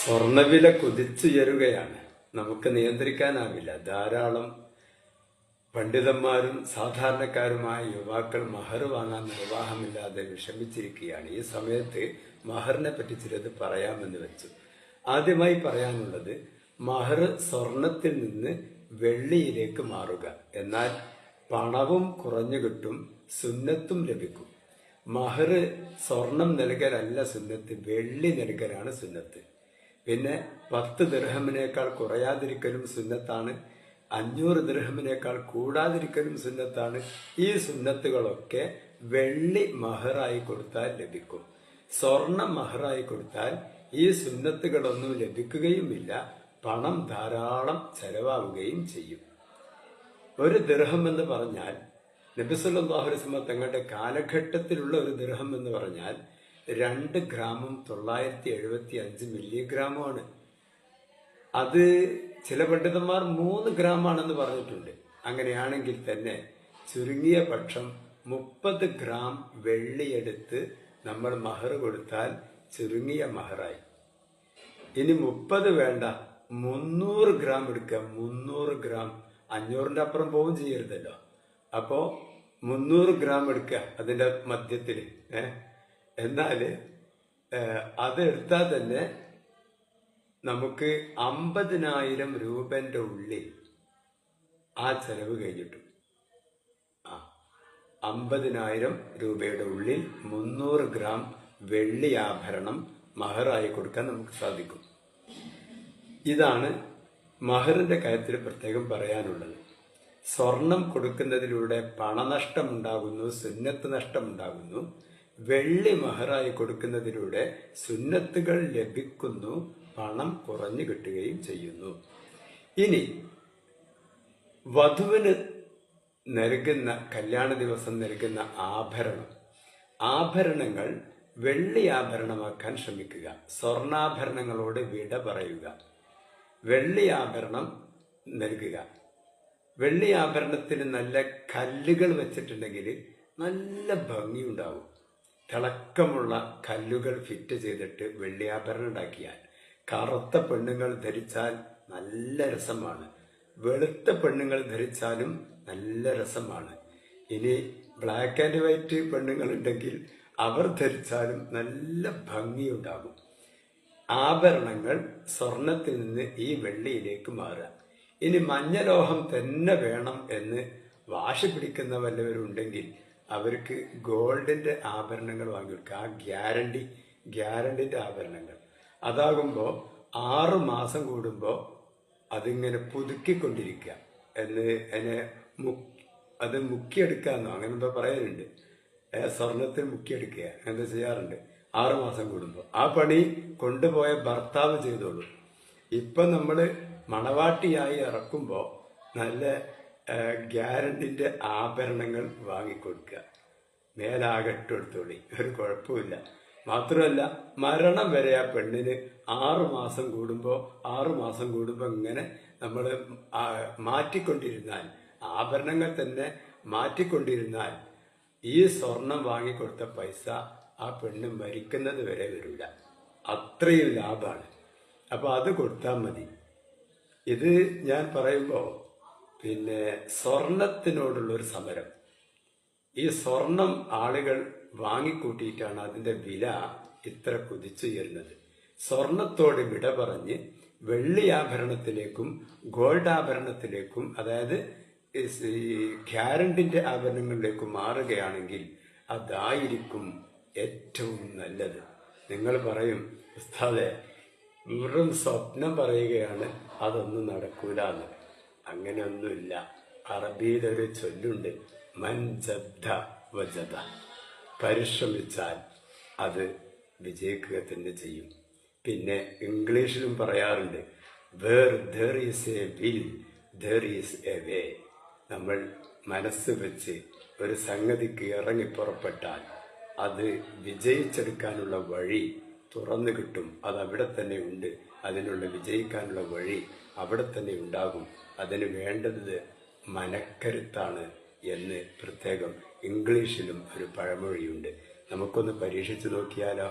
സ്വർണവില കുതിച്ചുയരുകയാണ്. നമുക്ക് നിയന്ത്രിക്കാനാവില്ല. ധാരാളം പണ്ഡിതന്മാരും സാധാരണക്കാരുമായ യുവാക്കൾ മഹർ വാങ്ങാൻ നിർവാഹമില്ലാതെ വിഷമിച്ചിരിക്കുകയാണ്. ഈ സമയത്ത് മഹറിനെ പറ്റി ചിലത് പറയാമെന്ന് വെച്ചു. ആദ്യമായി പറയാനുള്ളത്, മഹർ സ്വർണത്തിൽ നിന്ന് വെള്ളിയിലേക്ക് മാറുക. എന്നാൽ പണവും കുറഞ്ഞു കിട്ടും, സുന്നത്തും ലഭിക്കും. മഹർ സ്വർണം നൽകലല്ല സുന്നത്ത്, വെള്ളി നൽകലാണ് സുന്നത്ത്. പിന്നെ 10 ദിർഹമിനേക്കാൾ കുറയാതിരിക്കലും സുന്നത്താണ്, 500 ദിർഹമിനേക്കാൾ കൂടാതിരിക്കലും സുന്നത്താണ്. ഈ സുന്നത്തുകളൊക്കെ വെള്ളി മഹറായി കൊടുത്താൽ ലഭിക്കും. സ്വർണം മഹറായി കൊടുത്താൽ ഈ സുന്നത്തുകളൊന്നും ലഭിക്കുകയുമില്ല, പണം ധാരാളം ചെലവാവുകയും ചെയ്യും. ഒരു ദിർഹം എന്ന് പറഞ്ഞാൽ, നബി സല്ലല്ലാഹു അലൈഹി വസല്ലം തങ്ങളുടെ കാലഘട്ടത്തിലുള്ള ഒരു ദിർഹം എന്ന് പറഞ്ഞാൽ 2 ഗ്രാമും 975 മില്ലിഗ്രാമുമാണ്. അത് ചില പണ്ഡിതന്മാർ 3 ഗ്രാമാണെന്ന് പറഞ്ഞിട്ടുണ്ട്. അങ്ങനെയാണെങ്കിൽ തന്നെ ചുരുങ്ങിയ പക്ഷം 30 ഗ്രാം വെള്ളിയെടുത്ത് നമ്മൾ മഹർ കൊടുത്താൽ ചുരുങ്ങിയ മഹറായി. ഇനി 30 വേണ്ട, 300 ഗ്രാം എടുക്കുക. 300 ഗ്രാം, 500ന്റെ അപ്പുറം പോവും ചെയ്യരുതല്ലോ. അപ്പോ 300 ഗ്രാം എടുക്കുക അതിന്റെ മധ്യത്തില്. എന്നാല് അതെടുത്താൽ തന്നെ നമുക്ക് 50,000 രൂപന്റെ ഉള്ളിൽ ആ ചെലവ് കഴിഞ്ഞിട്ടു. 50,000 രൂപയുടെ ഉള്ളിൽ 300 ഗ്രാം വെള്ളി ആഭരണം മഹറായി കൊടുക്കാൻ നമുക്ക് സാധിക്കും. ഇതാണ് മഹറിന്റെ കാര്യത്തിൽ പ്രത്യേകം പറയാനുള്ളത്. സ്വർണം കൊടുക്കുന്നതിലൂടെ പണനഷ്ടമുണ്ടാകുന്നു, സുന്നത്ത് നഷ്ടമുണ്ടാകുന്നു. വെള്ളി മഹറായി കൊടുക്കുന്നതിലൂടെ സുന്നത്തുകൾ ലഭിക്കുന്നു, പണം കുറഞ്ഞു കിട്ടുകയും ചെയ്യുന്നു. ഇനി വധുവിന് നൽകുന്ന, കല്യാണ ദിവസം നൽകുന്ന ആഭരണങ്ങൾ വെള്ളി ആഭരണമാക്കാൻ ശ്രമിക്കുക. സ്വർണാഭരണങ്ങളോട് വിട പറയുക. വെള്ളി ആഭരണം നൽകുക. വെള്ളി ആഭരണത്തിന് നല്ല കല്ലുകൾ വെച്ചിട്ടുണ്ടെങ്കിൽ നല്ല ഭംഗിയുണ്ടാവും. തിളക്കമുള്ള കല്ലുകൾ ഫിറ്റ് ചെയ്തിട്ട് വെള്ളിയാഭരണം ഉണ്ടാക്കിയാൽ കറുത്ത പെണ്ണുങ്ങൾ ധരിച്ചാൽ നല്ല രസമാണ്, വെളുത്ത പെണ്ണുങ്ങൾ ധരിച്ചാലും നല്ല രസമാണ്. ഇനി ബ്ലാക്ക് ആൻഡ് വൈറ്റ് പെണ്ണുങ്ങൾ ഉണ്ടെങ്കിൽ അവർ ധരിച്ചാലും നല്ല ഭംഗിയുണ്ടാകും. ആഭരണങ്ങൾ സ്വർണത്തിൽ നിന്ന് ഈ വെള്ളിയിലേക്ക് മാറുക. ഇനി മഞ്ഞലോഹം തന്നെ വേണം എന്ന് വാശി പിടിക്കുന്ന വല്ലവരുണ്ടെങ്കിൽ അവർക്ക് ഗോൾഡിന്റെ ആഭരണങ്ങൾ വാങ്ങിക്കൊടുക്കുക. ആ ഗ്യാരണ്ടിന്റെ ആഭരണങ്ങൾ. അതാകുമ്പോൾ 6 മാസം കൂടുമ്പോൾ അതിങ്ങനെ പുതുക്കിക്കൊണ്ടിരിക്കുക. അത് മുക്കിയെടുക്കാന്നോ അങ്ങനെ എന്തോ പറയാറുണ്ട്. സ്വർണത്തിൽ മുക്കിയെടുക്കുക എന്താ ചെയ്യാറുണ്ട് 6 മാസം കൂടുമ്പോൾ. ആ പണി കൊണ്ടുപോയ ഭർത്താവ് ചെയ്തോളൂ. ഇപ്പൊ നമ്മള് മണവാട്ടിയായി ഇറക്കുമ്പോൾ നല്ല ഗ്യാരണ്ടിന്റെ ആഭരണങ്ങൾ വാങ്ങിക്കൊടുക്കുക. മേലാകട്ടെടുത്തോളി, ഒരു കുഴപ്പമില്ല. മാത്രമല്ല, മരണം വരെ ആ പെണ്ണിന് 6 മാസം കൂടുമ്പോൾ ഇങ്ങനെ നമ്മൾ മാറ്റിക്കൊണ്ടിരുന്നാൽ, ആഭരണങ്ങൾ തന്നെ മാറ്റിക്കൊണ്ടിരുന്നാൽ ഈ സ്വർണം വാങ്ങിക്കൊടുത്ത പൈസ ആ പെണ്ണ് മരിക്കുന്നത് വരെ വരില്ല. അത്രയും ലാഭമാണ്. അപ്പൊ അത് കൊടുത്താൽ മതി. ഇത് ഞാൻ പറയുമ്പോൾ പിന്നെ സ്വർണത്തിനോടുള്ളൊരു സമരം. ഈ സ്വർണം ആളുകൾ വാങ്ങിക്കൂട്ടിയിട്ടാണ് അതിന്റെ വില ഇത്ര കുതിച്ചുയരുന്നത്. സ്വർണത്തോട് വിട പറഞ്ഞ് വെള്ളി ആഭരണത്തിലേക്കും ഗോൾഡ് ആഭരണത്തിലേക്കും, അതായത് ഗ്യാരണ്ടിന്റെ ആഭരണങ്ങളിലേക്കും മാറുകയാണെങ്കിൽ അതായിരിക്കും ഏറ്റവും നല്ലത്. നിങ്ങൾ പറയും, ഉസ്താദേ വെറും സ്വപ്നം പറയുകയാണ്, അതൊന്നും നടക്കൂലെന്ന്. അങ്ങനെയൊന്നുമില്ല. അറബിയിലൊരു ചൊല്ലുണ്ട്, മൻ ജദ്ദ വജദ. പരിശ്രമിച്ചാൽ അത് വിജയിക്കുക തന്നെ ചെയ്യും. പിന്നെ ഇംഗ്ലീഷിലും പറയാറുണ്ട്, where there is a will there is a way. നമ്മൾ മനസ്സ് വെച്ച് ഒരു സംഗതിക്ക് ഇറങ്ങി പുറപ്പെട്ടാൽ അത് വിജയിച്ചെടുക്കാനുള്ള വഴി തുറന്നു കിട്ടും. അത് അവിടെ തന്നെ ഉണ്ട്. അതിനുള്ള വിജയിക്കാനുള്ള വഴി അവിടെ തന്നെ ഉണ്ടാകും. അതിന് വേണ്ടത് മനക്കരുത്താണ് എന്ന് പ്രത്യേകം ഇംഗ്ലീഷിലും ഒരു പഴമൊഴിയുണ്ട്. നമുക്കൊന്ന് പരീക്ഷിച്ചു നോക്കിയാലോ?